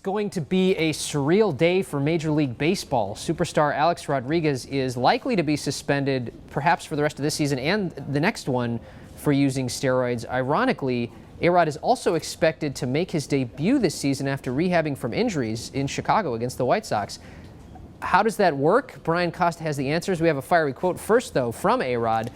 going to be a surreal day for Major League Baseball. Superstar Alex Rodriguez is likely to be suspended, perhaps for the rest of this season and the next one, for using steroids. Ironically, A-Rod is also expected to make his debut this season after rehabbing from injuries in Chicago against the White Sox. How does that work? Brian Costa has the answers. We have a fiery quote first, though, from A-Rod.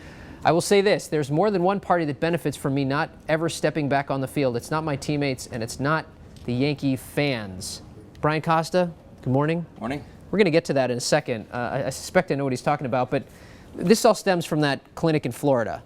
I will say this, there's more than one party that benefits from me not ever stepping back on the field. It's not my teammates, and it's not the Yankee fans. Brian Costa, good morning. Morning. We're going to get to that in a second. I suspect I know what he's talking about, but this all stems from that clinic in Florida.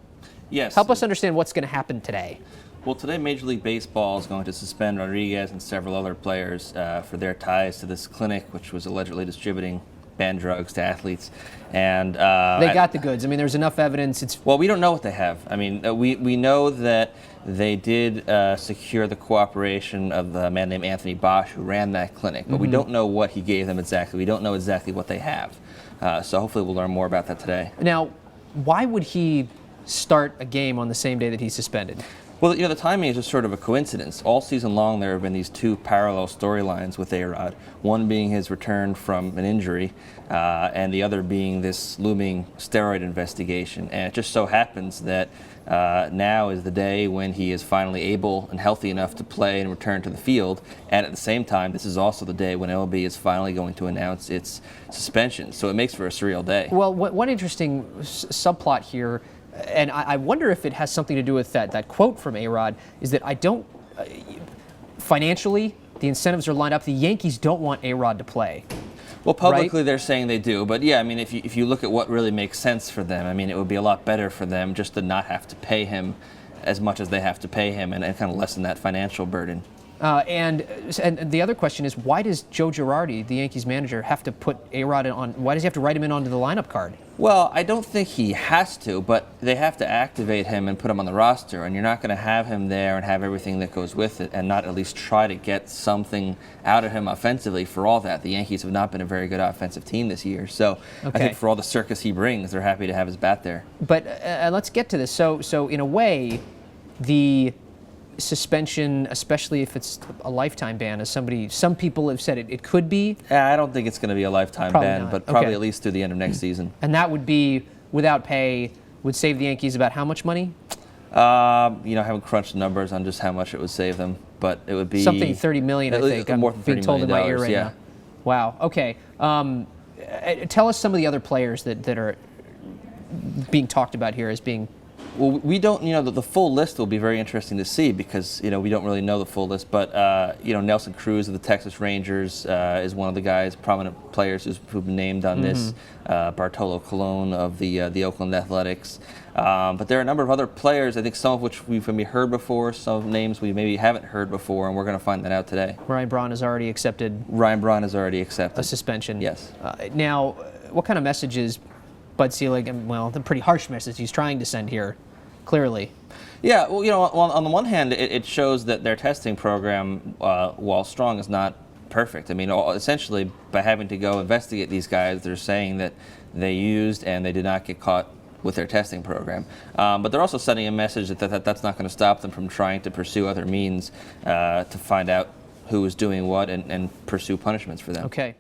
Yes. Help us understand what's going to happen today. Well, today Major League Baseball is going to suspend Rodriguez and several other players for their ties to this clinic, which was allegedly distributing banned drugs to athletes. And they got the goods. I mean, there's enough evidence. Well, we don't know what they have. I mean, we know that they did secure the cooperation of a man named Anthony Bosch, who ran that clinic, but we don't know what he gave them exactly. We don't know exactly what they have. So hopefully we'll learn more about that today. Now, why would he start a game on the same day that he's suspended? Well, the timing is just sort of a coincidence. All season long, there have been these two parallel storylines with A-Rod, one being his return from an injury, and the other being this looming steroid investigation. And it just so happens that now is the day when he is finally able and healthy enough to play and return to the field. And at the same time, this is also the day when MLB is finally going to announce its suspension. So it makes for a surreal day. Well, one interesting subplot here, and I wonder if it has something to do with that quote from A-Rod, is that financially, the incentives are lined up. The Yankees don't want A-Rod to play. Well, publicly right? They're saying they do, but yeah, I mean, if you look at what really makes sense for them, I mean, it would be a lot better for them just to not have to pay him as much as they have to pay him and kind of lessen that financial burden. And the other question is, why does Joe Girardi, the Yankees manager, have to put A-Rod on? Why does he have to write him in onto the lineup card? Well, I don't think he has to, but they have to activate him and put him on the roster, and you're not going to have him there and have everything that goes with it and not at least try to get something out of him offensively for all that. The Yankees have not been a very good offensive team this year, so I think for all the circus he brings, they're happy to have his bat there. But let's get to this. So in a way, the suspension, especially if it's a lifetime ban, as some people have said it could be. I don't think it's going to be a lifetime ban, but probably at least through the end of next season. And that would be without pay, would save the Yankees about how much money? I haven't crunched the numbers on just how much it would save them, but it would be something $30 million, I think. More than $30 being told in my ear right yeah. now. Wow. Okay. Tell us some of the other players that are being talked about here as being. Well, we don't, the full list will be very interesting to see because, we don't really know the full list. But, Nelson Cruz of the Texas Rangers is one of the guys, prominent players who've been named on this. Bartolo Colon of the Oakland Athletics. But there are a number of other players, I think some of which we've maybe heard before, some names we maybe haven't heard before, and we're going to find that out today. Ryan Braun has already accepted. A suspension. Yes. Now, what kind of message is Bud Selig, well, the pretty harsh message he's trying to send here, clearly? Yeah, well, on the one hand, it shows that their testing program, while strong, is not perfect. I mean, essentially, by having to go investigate these guys, they're saying that they used and they did not get caught with their testing program. But they're also sending a message that's not going to stop them from trying to pursue other means to find out who is doing what and pursue punishments for them. Okay.